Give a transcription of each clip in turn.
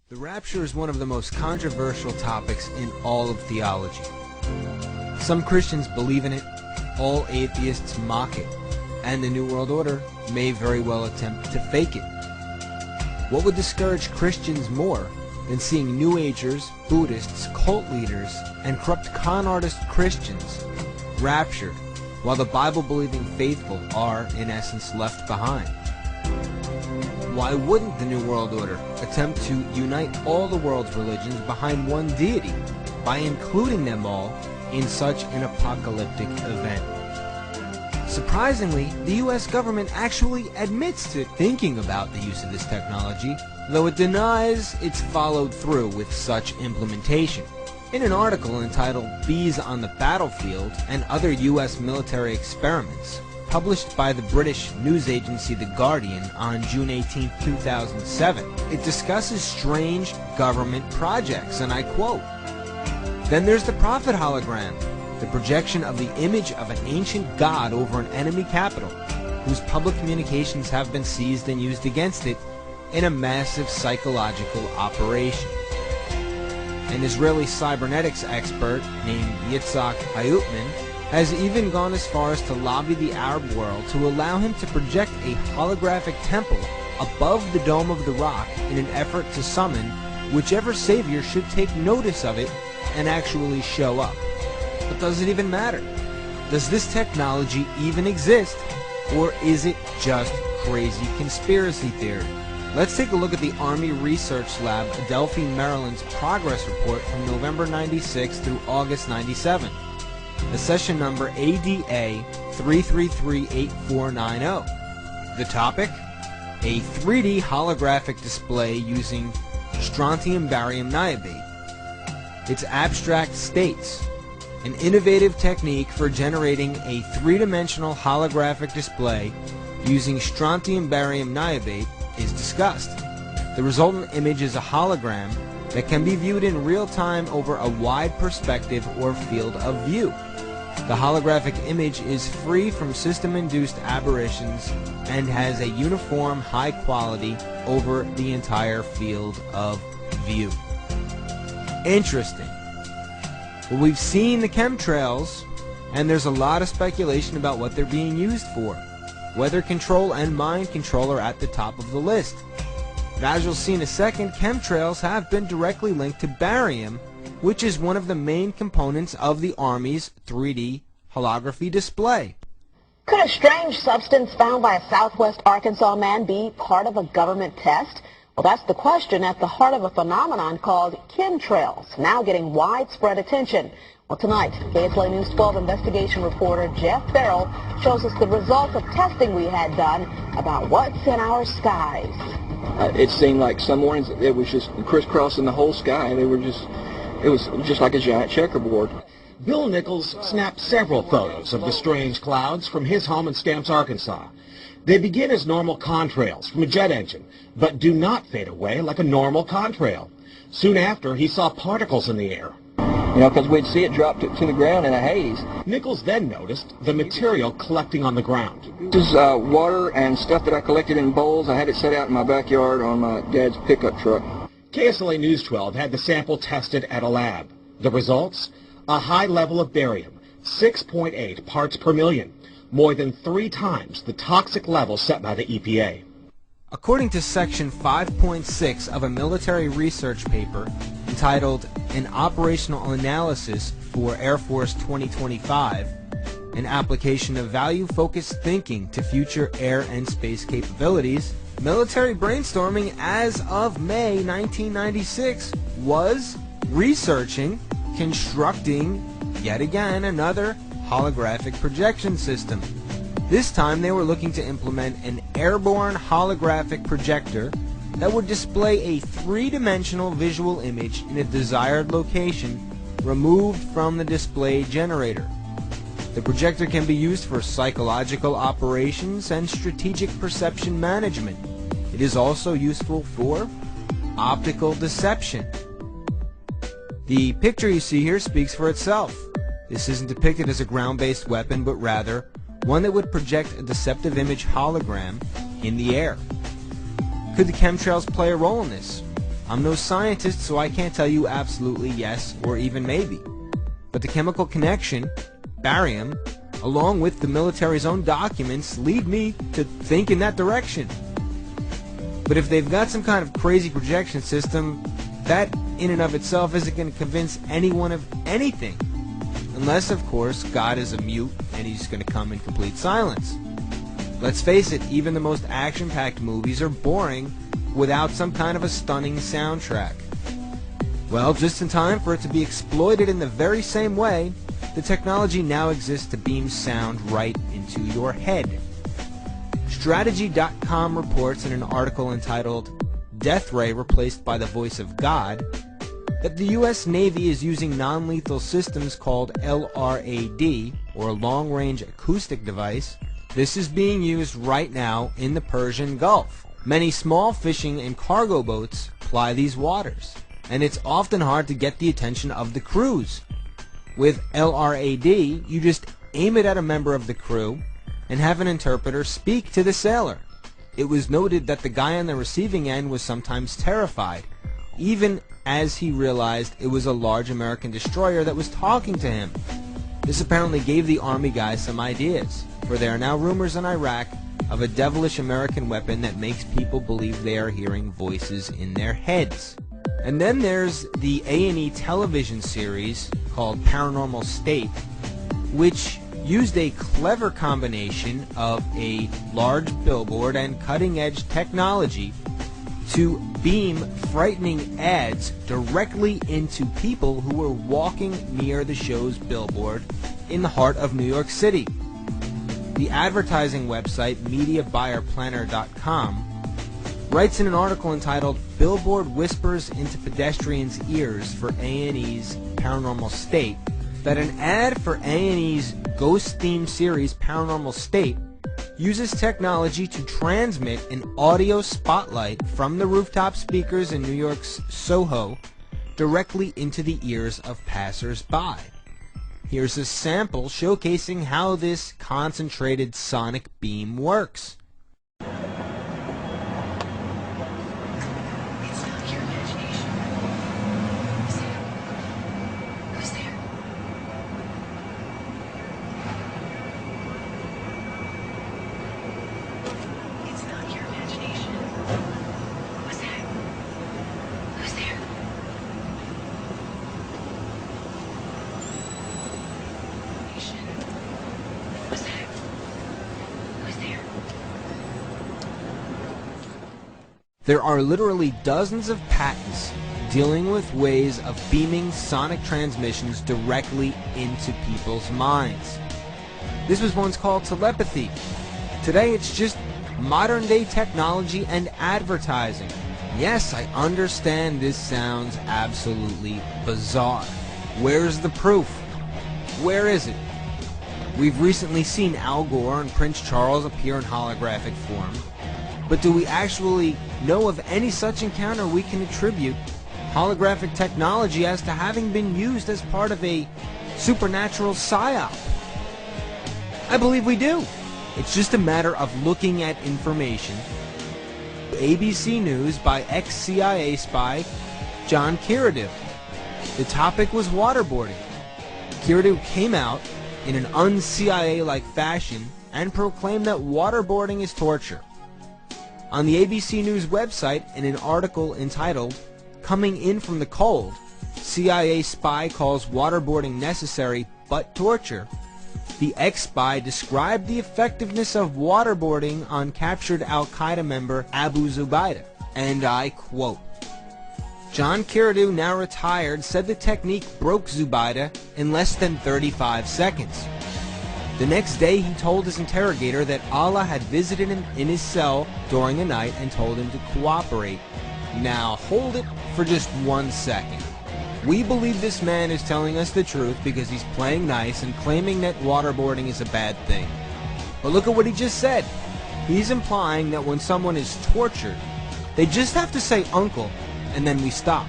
The rapture is one of the most controversial topics in all of theology. Some Christians believe in it, all atheists mock it, and the New World Order may very well attempt to fake it. What would discourage Christians more than seeing New Agers, Buddhists, cult leaders, and corrupt con artist Christians raptured, while the Bible-believing faithful are, in essence, left behind? Why wouldn't the New World Order attempt to unite all the world's religions behind one deity by including them all in such an apocalyptic event? Surprisingly, the U.S. government actually admits to thinking about the use of this technology, though it denies it's followed through with such implementation. In an article entitled "Bees on the Battlefield and Other U.S. Military Experiments," published by the British news agency The Guardian on June 18, 2007, it discusses strange government projects, and I quote, "Then there's the prophet hologram, the projection of the image of an ancient god over an enemy capital, whose public communications have been seized and used against it in a massive psychological operation." An Israeli cybernetics expert named Yitzhak Hayutman has even gone as far as to lobby the Arab world to allow him to project a holographic temple above the Dome of the Rock in an effort to summon whichever savior should take notice of it and actually show up. But does it even matter? Does this technology even exist? Or is it just crazy conspiracy theory? Let's take a look at the Army Research Lab, Adelphi, Maryland's progress report from November 96 through August 97. The session number ADA 3338490. The topic? A 3D holographic display using strontium barium niobate. Its abstract states, an innovative technique for generating a three-dimensional holographic display using strontium barium niobate is discussed. The resultant image is a hologram that can be viewed in real time over a wide perspective or field of view. The holographic image is free from system-induced aberrations and has a uniform high quality over the entire field of view. Interesting. Well, we've seen the chemtrails, and there's a lot of speculation about what they're being used for. Weather control and mind control are at the top of the list. But as you'll see in a second, chemtrails have been directly linked to barium, which is one of the main components of the Army's 3D holography display. Could a strange substance found by a southwest Arkansas man be part of a government test? Well, that's the question at the heart of a phenomenon called chemtrails, now getting widespread attention. Well, tonight, KSLA News 12 investigation reporter Jeff Farrell shows us the results of testing we had done about what's in our skies. It seemed like some mornings it was just crisscrossing the whole sky. It was just like a giant checkerboard. Bill Nichols snapped several photos of the strange clouds from his home in Stamps, Arkansas. They begin as normal contrails from a jet engine, but do not fade away like a normal contrail. Soon after, he saw particles in the air. You know, because we'd see it drop to the ground in a haze. Nichols then noticed the material collecting on the ground. This is water and stuff that I collected in bowls. I had it set out in my backyard on my dad's pickup truck. KSLA News 12 had the sample tested at a lab. The results? A high level of barium, 6.8 parts per million, more than 3 times the toxic level set by the EPA. According to Section 5.6 of a military research paper entitled An Operational Analysis for Air Force 2025, an application of value-focused thinking to future air and space capabilities, military brainstorming as of May 1996 was researching, constructing, yet again, another holographic projection system. This time they were looking to implement an airborne holographic projector that would display a three-dimensional visual image in a desired location removed from the display generator. The projector can be used for psychological operations and strategic perception management. It is also useful for optical deception. The picture you see here speaks for itself. This isn't depicted as a ground-based weapon, but rather one that would project a deceptive image hologram in the air. Could the chemtrails play a role in this? I'm no scientist, so I can't tell you absolutely yes or even maybe. But the chemical connection, barium, along with the military's own documents, lead me to think in that direction. But if they've got some kind of crazy projection system, that in and of itself isn't going to convince anyone of anything. Unless, of course, God is a mute and he's going to come in complete silence. Let's face it, even the most action-packed movies are boring without some kind of a stunning soundtrack. Well, just in time for it to be exploited in the very same way, the technology now exists to beam sound right into your head. Strategy.com reports in an article entitled Death Ray Replaced by the Voice of God that the U.S. Navy is using non-lethal systems called LRAD, or Long Range Acoustic Device. This is being used right now in the Persian Gulf. Many small fishing and cargo boats ply these waters, and it's often hard to get the attention of the crews. With LRAD, you just aim it at a member of the crew and have an interpreter speak to the sailor. It was noted that the guy on the receiving end was sometimes terrified, even as he realized it was a large American destroyer that was talking to him. This apparently gave the Army guys some ideas, for there are now rumors in Iraq of a devilish American weapon that makes people believe they are hearing voices in their heads. And then there's the A&E television series called Paranormal State, which used a clever combination of a large billboard and cutting-edge technology to beam frightening ads directly into people who were walking near the show's billboard in the heart of New York City. The advertising website MediaBuyerPlanner.com writes in an article entitled Billboard Whispers into Pedestrians' Ears for A&E's Paranormal State that an ad for A&E's ghost-themed series Paranormal State uses technology to transmit an audio spotlight from the rooftop speakers in New York's Soho directly into the ears of passers-by. Here's a sample showcasing how this concentrated sonic beam works. There are literally dozens of patents dealing with ways of beaming sonic transmissions directly into people's minds. This was once called telepathy. Today it's just modern-day technology and advertising. Yes, I understand this sounds absolutely bizarre. Where's the proof? Where is it? We've recently seen Al Gore and Prince Charles appear in holographic form. But do we actually know of any such encounter we can attribute holographic technology as to having been used as part of a supernatural psyop? I believe we do. It's just a matter of looking at information. ABC News by ex-CIA spy John Kiradiw. The topic was waterboarding. Kiradiw came out in an un-CIA-like fashion and proclaimed that waterboarding is torture. On the ABC News website, in an article entitled, Coming in from the Cold, CIA Spy Calls Waterboarding Necessary But Torture, the ex-spy described the effectiveness of waterboarding on captured al-Qaeda member Abu Zubaydah, and I quote, John Kiradiw, now retired, said the technique broke Zubaydah in less than 35 seconds. The next day, he told his interrogator that Allah had visited him in his cell during the night and told him to cooperate. Now, hold it for just 1 second. We believe this man is telling us the truth because he's playing nice and claiming that waterboarding is a bad thing. But look at what he just said. He's implying that when someone is tortured, they just have to say uncle, and then we stop.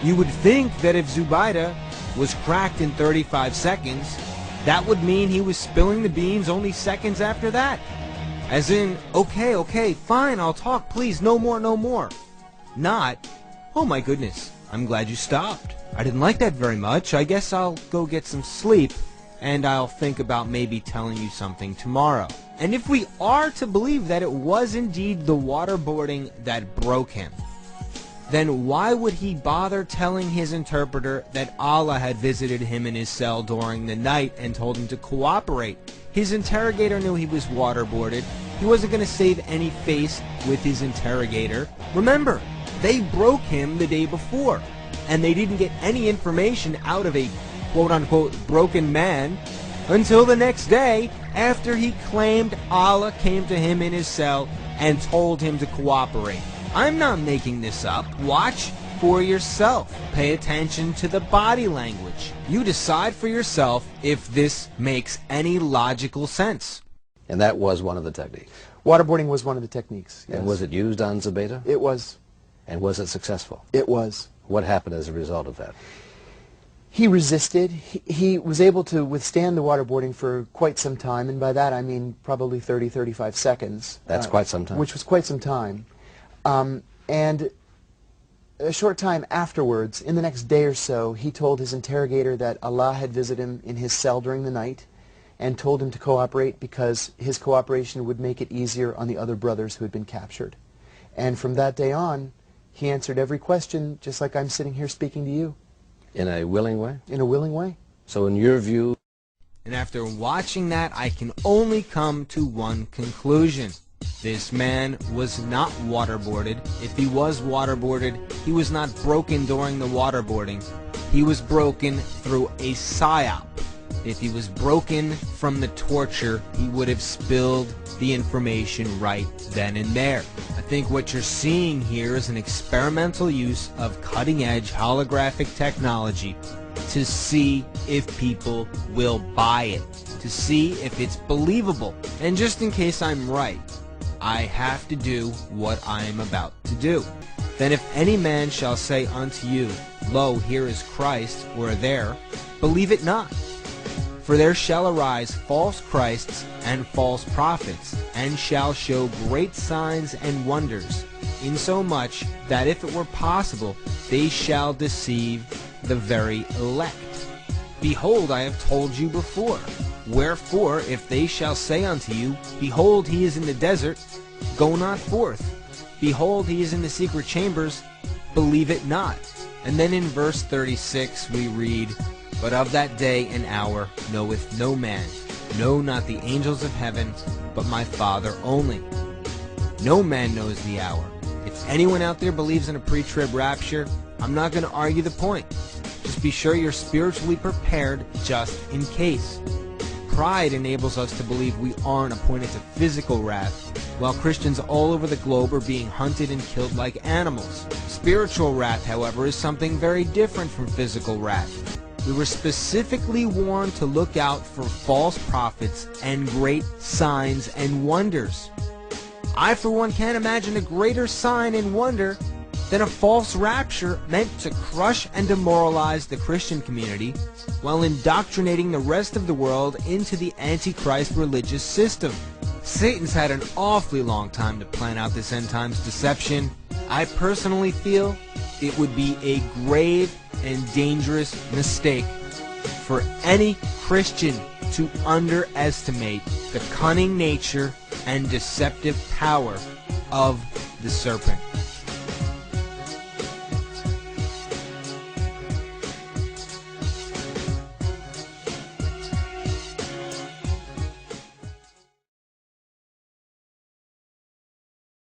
You would think that if Zubaydah was cracked in 35 seconds, that would mean he was spilling the beans only seconds after that. As in, okay, fine, I'll talk, please, no more. Not, "Oh my goodness, I'm glad you stopped. I didn't like that very much. I guess I'll go get some sleep, and I'll think about maybe telling you something tomorrow." And if we are to believe that it was indeed the waterboarding that broke him, then why would he bother telling his interpreter that Allah had visited him in his cell during the night and told him to cooperate? His interrogator knew he was waterboarded. He wasn't going to save any face with his interrogator. Remember, they broke him the day before, and they didn't get any information out of a quote-unquote broken man until the next day, after he claimed Allah came to him in his cell and told him to cooperate. I'm not making this up. Watch for yourself. Pay attention to the body language. You decide for yourself if this makes any logical sense. And that was one of the techniques. Waterboarding was one of the techniques, yes. And was it used on Zubaydah? It was. And was it successful? It was. What happened as a result of that? He resisted. He was able to withstand the waterboarding for quite some time, and by that I mean probably 30, 35 seconds. That's quite some time. Which was quite some time. And a short time afterwards, in the next day or so, he told his interrogator that Allah had visited him in his cell during the night and told him to cooperate because his cooperation would make it easier on the other brothers who had been captured. And from that day on, he answered every question just like I'm sitting here speaking to you. In a willing way? In a willing way. So in your view... And after watching that, I can only come to one conclusion. This man was not waterboarded. If he was waterboarded, he was not broken during the waterboarding. He was broken through a psyop. If he was broken from the torture, he would have spilled the information right then and there. I think what you're seeing here is an experimental use of cutting-edge holographic technology to see if people will buy it, to see if it's believable. And just in case I'm right, I have to do what I am about to do. Then if any man shall say unto you, Lo, here is Christ, or there, believe it not. For there shall arise false Christs and false prophets, and shall show great signs and wonders, insomuch that if it were possible, they shall deceive the very elect. Behold, I have told you before. Wherefore, if they shall say unto you, Behold, he is in the desert, go not forth. Behold, he is in the secret chambers, believe it not. And then in verse 36 we read, But of that day and hour knoweth no man, no, not the angels of heaven, but my Father only. No man knows the hour. If anyone out there believes in a pre-trib rapture, I'm not going to argue the point. Just be sure you're spiritually prepared just in case. Pride enables us to believe we aren't appointed to physical wrath, while Christians all over the globe are being hunted and killed like animals. Spiritual wrath, however, is something very different from physical wrath. We were specifically warned to look out for false prophets and great signs and wonders. I, for one, can't imagine a greater sign and wonder than a false rapture meant to crush and demoralize the Christian community while indoctrinating the rest of the world into the Antichrist religious system. Satan's had an awfully long time to plan out this end times deception. I personally feel it would be a grave and dangerous mistake for any Christian to underestimate the cunning nature and deceptive power of the serpent.